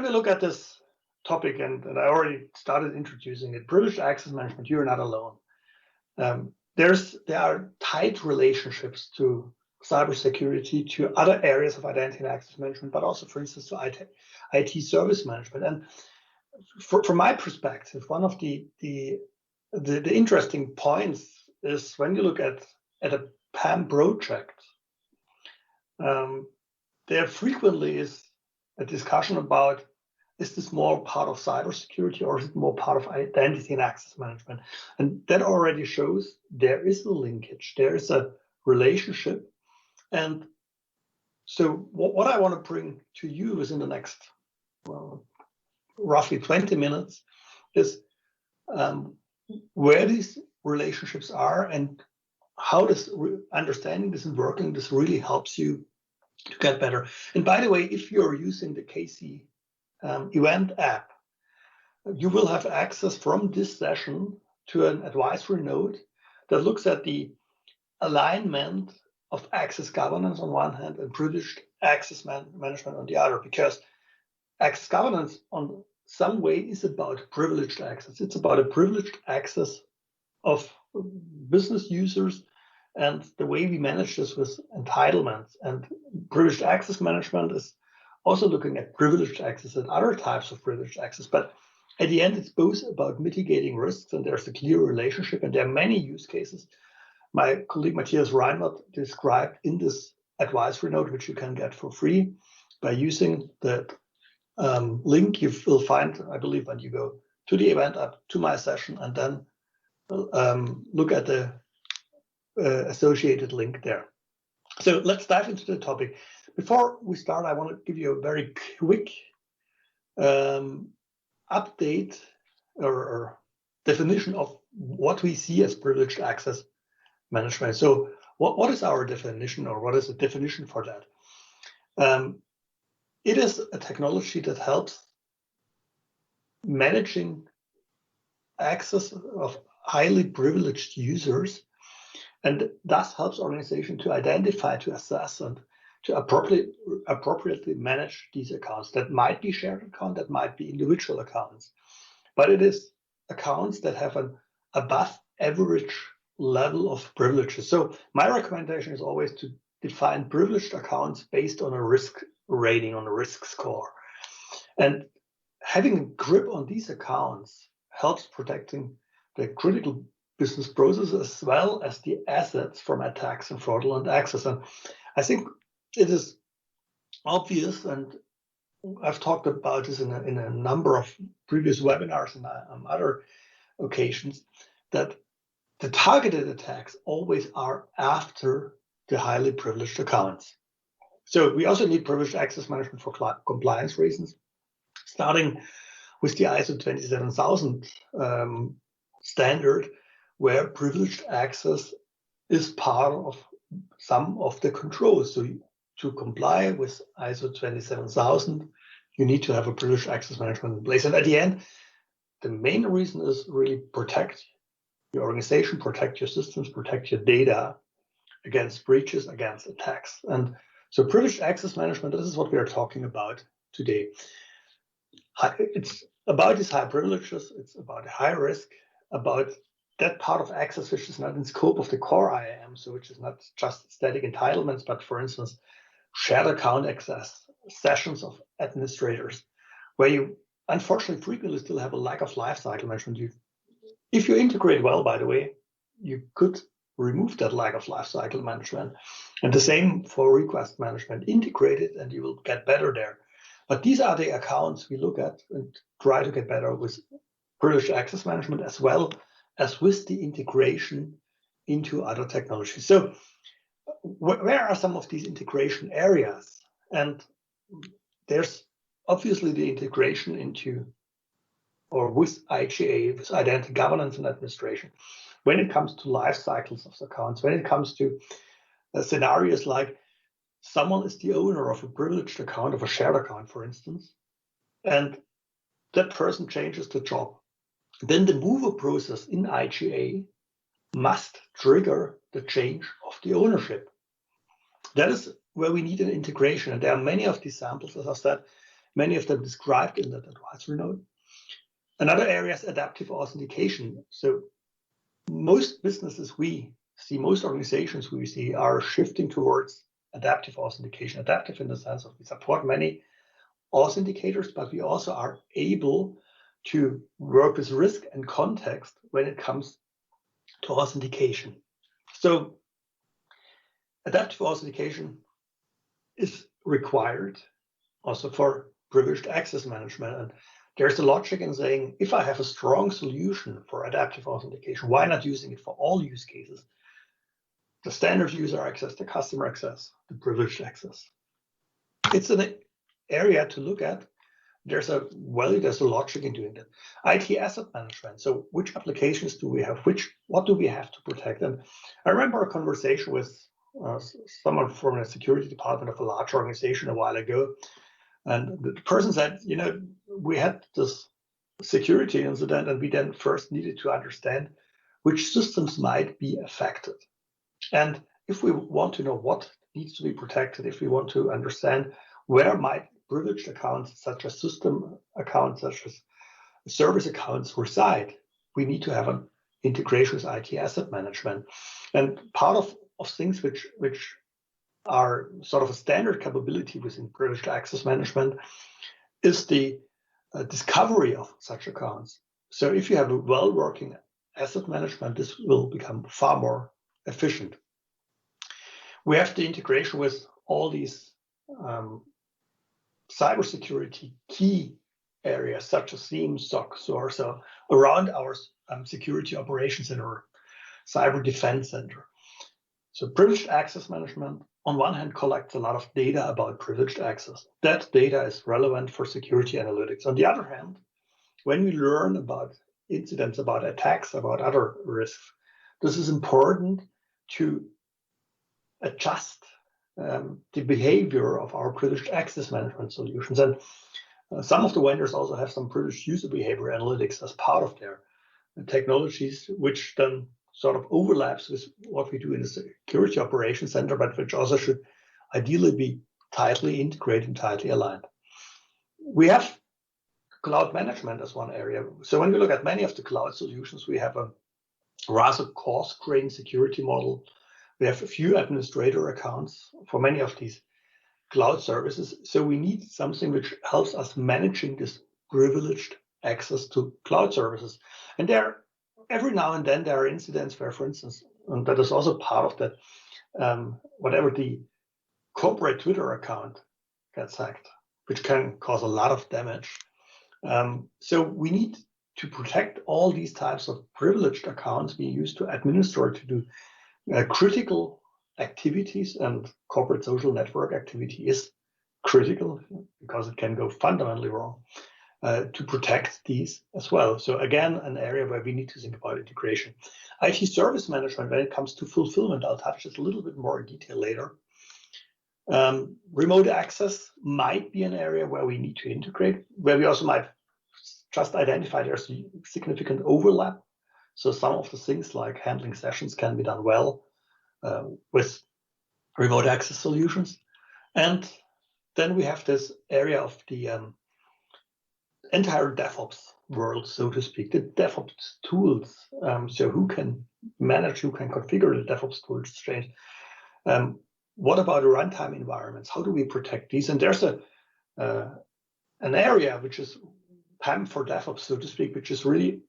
when we look at this topic, and I already started introducing it, privileged access management, you're not alone. There are tight relationships to cybersecurity, to other areas of identity and access management, but also, for instance, to IT service management. And from my perspective, one of the interesting points is when you look at a PAM project, there frequently is a discussion about, is this more part of cybersecurity or is it more part of identity and access management? And that already shows there is a linkage, there is a relationship. And so what I want to bring to you is in the next roughly 20 minutes is where these relationships are and how this understanding this and working this really helps you to get better. And by the way, if you're using the KC event app, you will have access from this session to an advisory note that looks at the alignment of access governance on one hand and privileged access management on the other, because access governance on some way is about privileged access. It's about a privileged access of business users and the way we manage this with entitlements. And privileged access management is also looking at privileged access and other types of privileged access. But at the end, it's both about mitigating risks, and there's a clear relationship, and there are many use cases. My colleague Matthias Reinhardt described in this advisory note, which you can get for free by using the link you will find, I believe, when you go to the event up to my session and then look at the associated link there. So let's dive into the topic. Before we start, I want to give you a very quick update or definition of what we see as privileged access management. So what is our definition, or what is the definition for that? It is a technology that helps managing access of highly privileged users, and thus helps organizations to identify, to assess, and to appropriately manage these accounts. That might be shared account, that might be individual accounts, but it is accounts that have an above average level of privileges. So my recommendation is always to define privileged accounts based on a risk rating, on a risk score. And having a grip on these accounts helps protecting the critical business processes as well as the assets from attacks and fraudulent access. And I think it is obvious, and I've talked about this in a number of previous webinars and on other occasions, that the targeted attacks always are after the highly privileged accounts. So we also need privileged access management for compliance reasons, starting with the ISO 27000 standard, where privileged access is part of some of the controls. So to comply with ISO 27000, you need to have a privileged access management in place. And at the end, the main reason is really protect your organization, protect your systems, protect your data against breaches, against attacks. And so privileged access management, this is what we are talking about today. It's about these high privileges, it's about high risk, about that part of access which is not in scope of the core IAM, so which is not just static entitlements, but for instance, shared account access, sessions of administrators, where you unfortunately frequently still have a lack of lifecycle management. If you integrate well, by the way, you could remove that lack of lifecycle management. And the same for request management. Integrate it and you will get better there. But these are the accounts we look at and try to get better with privileged access management, as well as with the integration into other technologies. So where are some of these integration areas? And there's obviously the integration into or with IGA, with identity governance and administration. When it comes to life cycles of accounts, when it comes to scenarios like someone is the owner of a privileged account, of a shared account, for instance, and that person changes the job, then the mover process in IGA must trigger the change of the ownership. That is where we need an integration. And there are many of these samples, as I said, many of them described in that advisory note. Another area is adaptive authentication. So most businesses we see, most organizations we see are shifting towards adaptive authentication. Adaptive in the sense of we support many authenticators, but we also are able to work with risk and context when it comes to authentication. So adaptive authentication is required also for privileged access management. And there's a logic in saying, if I have a strong solution for adaptive authentication, why not using it for all use cases? The standard user access, the customer access, the privileged access. It's an area to look at. There's a logic in doing that. IT asset management. So which applications do we have? What do we have to protect? And I remember a conversation with someone from the security department of a large organization a while ago. And the person said, we had this security incident, and we then first needed to understand which systems might be affected. And if we want to know what needs to be protected, if we want to understand where might privileged accounts, such as system accounts, such as service accounts reside, we need to have an integration with IT asset management. And part of things which are sort of a standard capability within privileged access management is the discovery of such accounts. So if you have a well-working asset management, this will become far more efficient. We have the integration with all these cybersecurity key areas such as SIEM, SOC, SOAR, so around our security operations center, cyber defense center. So privileged access management, on one hand, collects a lot of data about privileged access. That data is relevant for security analytics. On the other hand, when we learn about incidents, about attacks, about other risks, this is important to adjust the behavior of our privileged access management solutions. And some of the vendors also have some privileged user behavior analytics as part of their technologies, which then sort of overlaps with what we do in the security operations center, but which also should ideally be tightly integrated and tightly aligned. We have cloud management as one area. So when we look at many of the cloud solutions, we have a rather coarse-grained security model. We have a few administrator accounts for many of these cloud services. So we need something which helps us managing this privileged access to cloud services. And every now and then there are incidents where, for instance, and that is also part of that, whatever the corporate Twitter account gets hacked, which can cause a lot of damage. So we need to protect all these types of privileged accounts being used to administer, to do critical activities, and corporate social network activity is critical because it can go fundamentally wrong, to protect these as well. So again, an area where we need to think about integration. IT service management, when it comes to fulfillment, I'll touch this a little bit more in detail later. Remote access might be an area where we need to integrate, where we also might just identify there's significant overlap. So some of the things like handling sessions can be done well with remote access solutions. And then we have this area of the entire DevOps world, so to speak, the DevOps tools. So who can manage, who can configure the DevOps tools? Strange. What about the runtime environments? How do we protect these? And there's an area which is PAM for DevOps, so to speak, which is really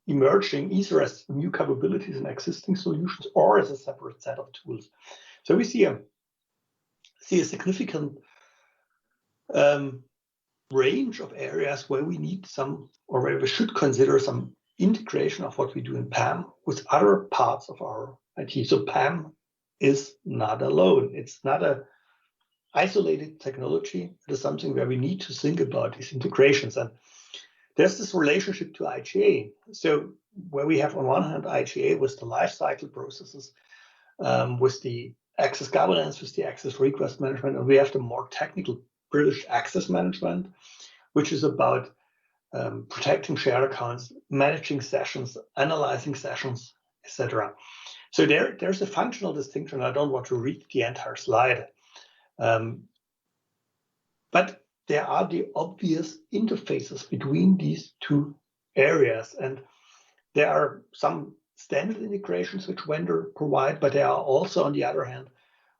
emerging either as new capabilities in existing solutions or as a separate set of tools. So we see a significant range of areas where we need some, or where we should consider some integration of what we do in PAM with other parts of our IT. So PAM is not alone. It's not an isolated technology. It is something where we need to think about these integrations. And there's this relationship to IGA. So where we have on one hand IGA with the lifecycle processes, with the access governance, with the access request management, and we have the more technical privileged access management, which is about protecting shared accounts, managing sessions, analyzing sessions, etc. So there's a functional distinction. I don't want to read the entire slide. But there are the obvious interfaces between these two areas, and there are some standard integrations which vendor provide, but there are also, on the other hand,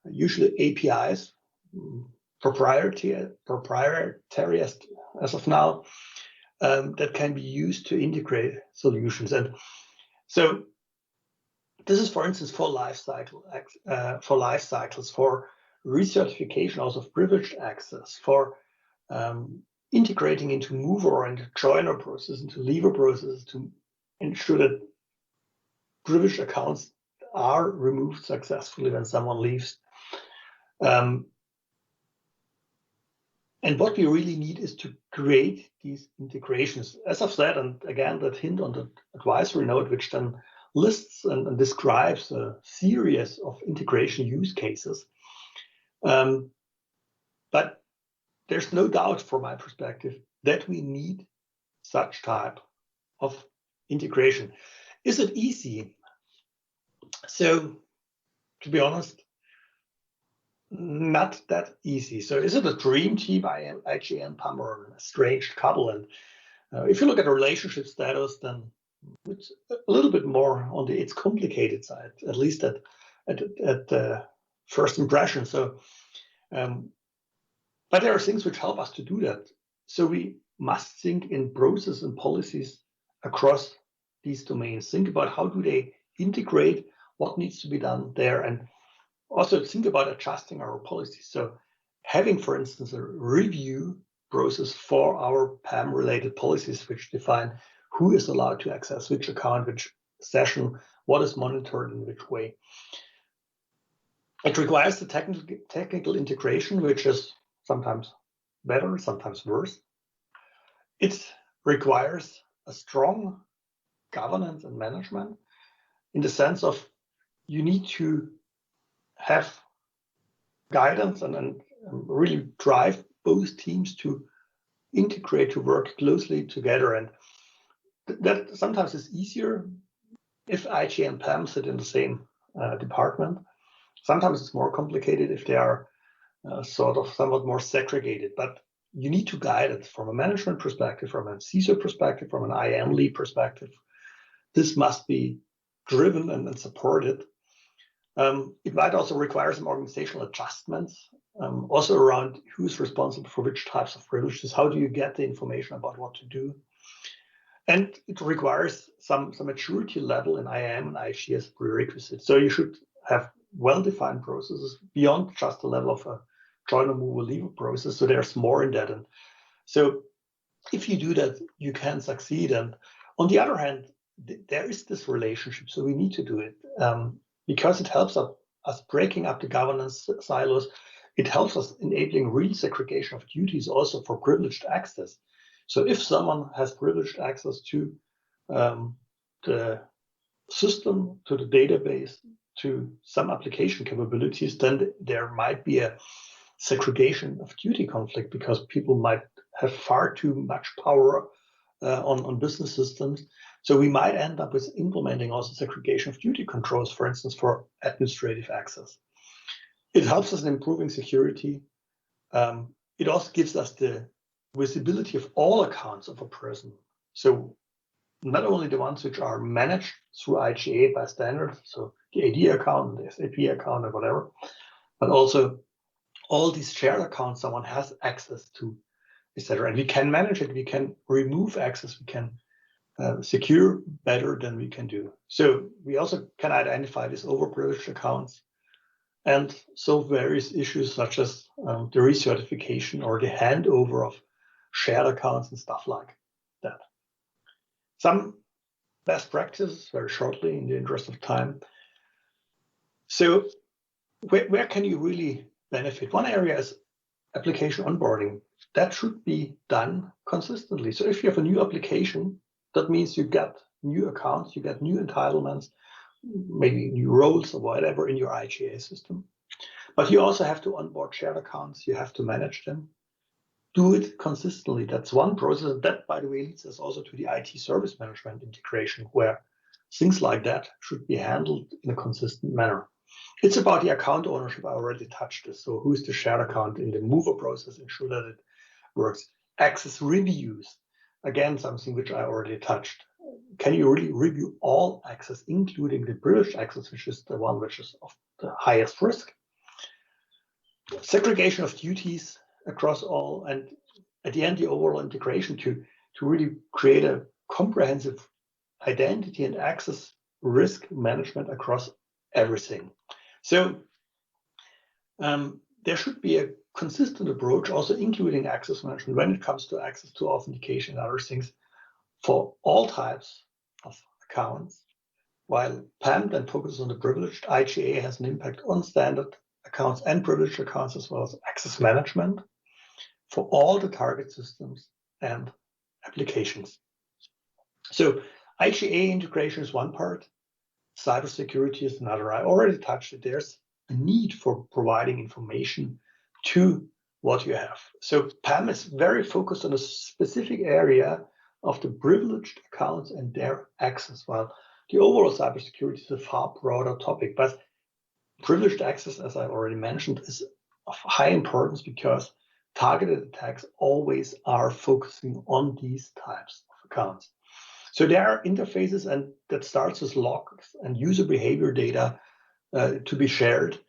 usually APIs, proprietary as of now, that can be used to integrate solutions. And so this is, for instance, for life cycles, for recertification also of privileged access, for integrating into mover and joiner processes, into leaver processes to ensure that privileged accounts are removed successfully when someone leaves. And what we really need is to create these integrations. As I've said, and again, that hint on the advisory note, which then lists and describes a series of integration use cases. But there's no doubt from my perspective that we need such type of integration. Is it easy? So, to be honest, not that easy. So is it a dream team, IAM, PAM, or an estranged couple? And if you look at the relationship status, then it's a little bit more on the it's complicated side, at least at first impression. So, but there are things which help us to do that. So we must think in process and policies across these domains. Think about how do they integrate, what needs to be done there, and also think about adjusting our policies. So having, for instance, a review process for our PAM-related policies, which define who is allowed to access which account, which session, what is monitored in which way. It requires the technical integration, which is sometimes better, sometimes worse. It requires a strong governance and management in the sense of you need to have guidance and really drive both teams to integrate, to work closely together. And that sometimes is easier if IT and PAM sit in the same department. Sometimes it's more complicated if they are sort of somewhat more segregated, but you need to guide it from a management perspective, from a CISO perspective, from an IAM lead perspective. This must be driven and supported. It might also require some organizational adjustments, also around who's responsible for which types of privileges, how do you get the information about what to do. And it requires some maturity level in IAM and IHC as prerequisites. So you should have well-defined processes beyond just the level of a joiner, mover, leaver process. So there's more in that. And so if you do that, you can succeed. And on the other hand, there is this relationship. So we need to do it because it helps us breaking up the governance silos. It helps us enabling real segregation of duties also for privileged access. So if someone has privileged access to the system, to the database, to some application capabilities, then there might be a segregation of duty conflict because people might have far too much power on business systems. So we might end up with implementing also segregation of duty controls, for instance, for administrative access. It helps us in improving security. It also gives us the visibility of all accounts of a person. So not only the ones which are managed through IGA by standard, so the AD account, the SAP account, or whatever, but also all these shared accounts someone has access to, etc. And we can manage it, we can remove access, we can secure better than we can do. So we also can identify these overprivileged accounts and solve various issues such as the recertification or the handover of shared accounts and stuff like that. Some best practices very shortly in the interest of time. So where can you really benefit? One area is application onboarding. That should be done consistently. So if you have a new application, that means you get new accounts, you get new entitlements, maybe new roles or whatever in your IGA system. But you also have to onboard shared accounts, you have to manage them. Do it consistently. That's one process. That, by the way, leads us also to the IT service management integration, where things like that should be handled in a consistent manner. It's about the account ownership. I already touched this. So who's the shared account in the mover process? Ensure that it works. Access reviews, again, something which I already touched. Can you really review all access, including the privileged access, which is the one which is of the highest risk? Segregation of duties across all, and at the end, the overall integration to really create a comprehensive identity and access risk management across everything. So there should be a consistent approach, also including access management when it comes to access to authentication and other things for all types of accounts. While PAM then focuses on the privileged, IGA has an impact on standard accounts and privileged accounts, as well as access management for all the target systems and applications. So IGA integration is one part, cybersecurity is another. I already touched it. There's a need for providing information to what you have. So PAM is very focused on a specific area of the privileged accounts and their access, while the overall cybersecurity is a far broader topic. But privileged access, as I already mentioned, is of high importance because targeted attacks always are focusing on these types of accounts. So there are interfaces, and that starts with logs and user behavior data to be shared.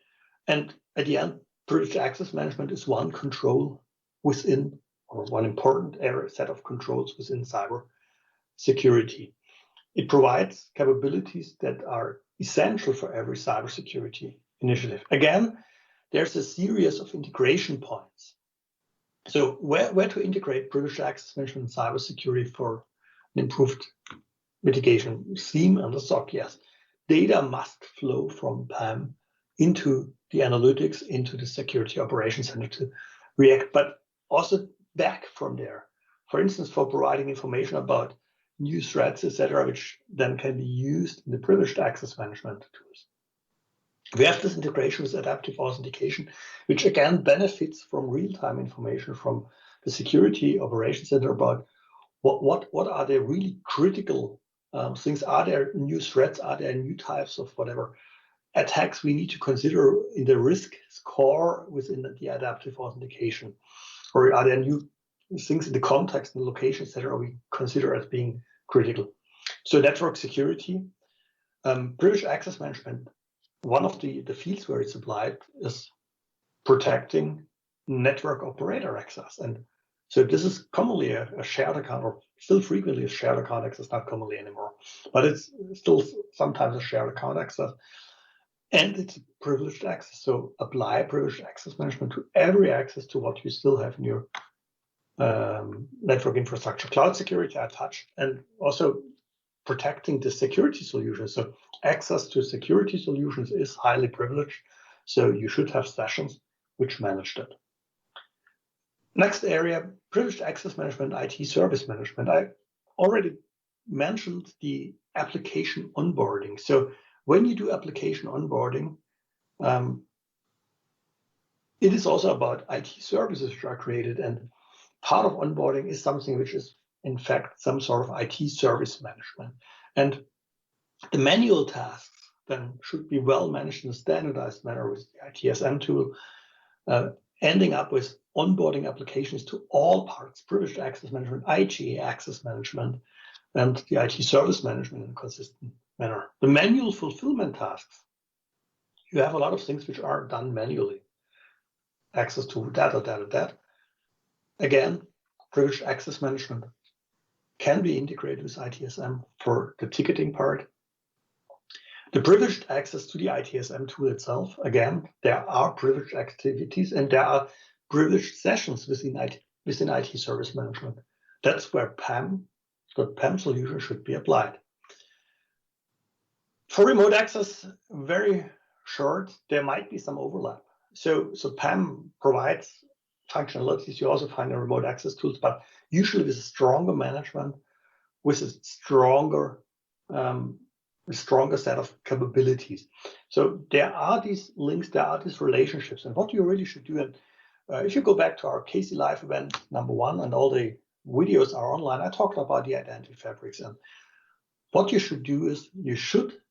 And at the end, privileged access management is one control within, or one important area, set of controls within cyber security. It provides capabilities that are essential for every cybersecurity initiative. Again, there's a series of integration points. So where to integrate privileged access management and cybersecurity for an improved mitigation? SIEM and the SOC, yes. Data must flow from PAM into the analytics, into the security operations center to react, but also back from there. For instance, for providing information about new threats, etc., which then can be used in the privileged access management tools. We have this integration with adaptive authentication, which again benefits from real-time information from the security operations center about what are the really critical things. Are there new threats? Are there new types of whatever attacks we need to consider in the risk score within the adaptive authentication? Or are there new things in the context and location, etc., we consider as being critical? So network security, privileged access management, one of the fields where it's applied is protecting network operator access. And so this is commonly a shared account, or still frequently a shared account access, not commonly anymore, but it's still sometimes a shared account access. And it's privileged access. So apply privileged access management to every access to what you still have in your network infrastructure. Cloud security I touched, and also protecting the security solutions. So access to security solutions is highly privileged. So you should have sessions which manage that. Next area, privileged access management, IT service management. I already mentioned the application onboarding. So when you do application onboarding, it is also about IT services which are created, and part of onboarding is something which is in fact some sort of IT service management. And the manual tasks then should be well managed in a standardized manner with the ITSM tool, ending up with onboarding applications to all parts, privileged access management, IGA access management, and the IT service management in a consistent manner. The manual fulfillment tasks, you have a lot of things which are done manually. Access to that. Again, privileged access management can be integrated with ITSM for the ticketing part. The privileged access to the ITSM tool itself, again, there are privileged activities and there are privileged sessions within IT service management. That's where the PAM solution should be applied. For remote access, very short, there might be some overlap. So PAM provides functionalities. You also find in remote access tools, but usually with a stronger management, with a stronger set of capabilities. So there are these links, there are these relationships, and what you really should do, and if you go back to our KC Live event #1, and all the videos are online, I talked about the identity fabrics, and what you should do is you should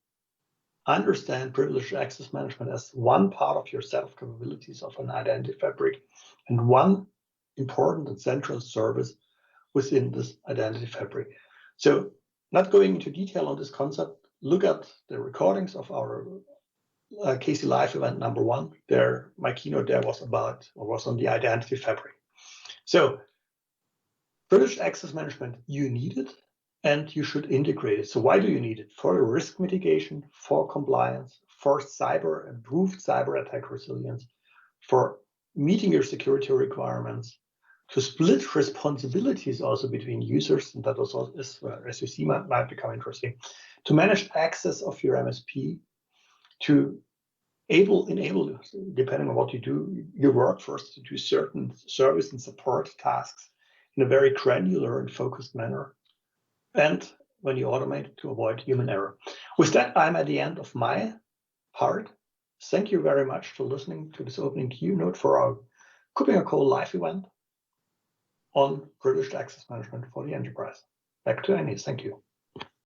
understand privileged access management as one part of your set of capabilities of an identity fabric, and one important and central service within this identity fabric. So not going into detail on this concept, look at the recordings of our KC Live event number 1. There, my keynote there was on the identity fabric. So privileged access management, you need it and you should integrate it. So why do you need it? For risk mitigation, for compliance, for improved cyber attack resilience, for meeting your security requirements, to split responsibilities also between users, and that also is, as you see, might become interesting, to manage access of your MSP, to enable, depending on what you do, your workforce to do certain service and support tasks in a very granular and focused manner. And when you automate, to avoid human error. With that, I'm at the end of my part. Thank you very much for listening to this opening keynote for our KuppingerCole live event on privileged access management for the enterprise. Back to Annie. Thank you.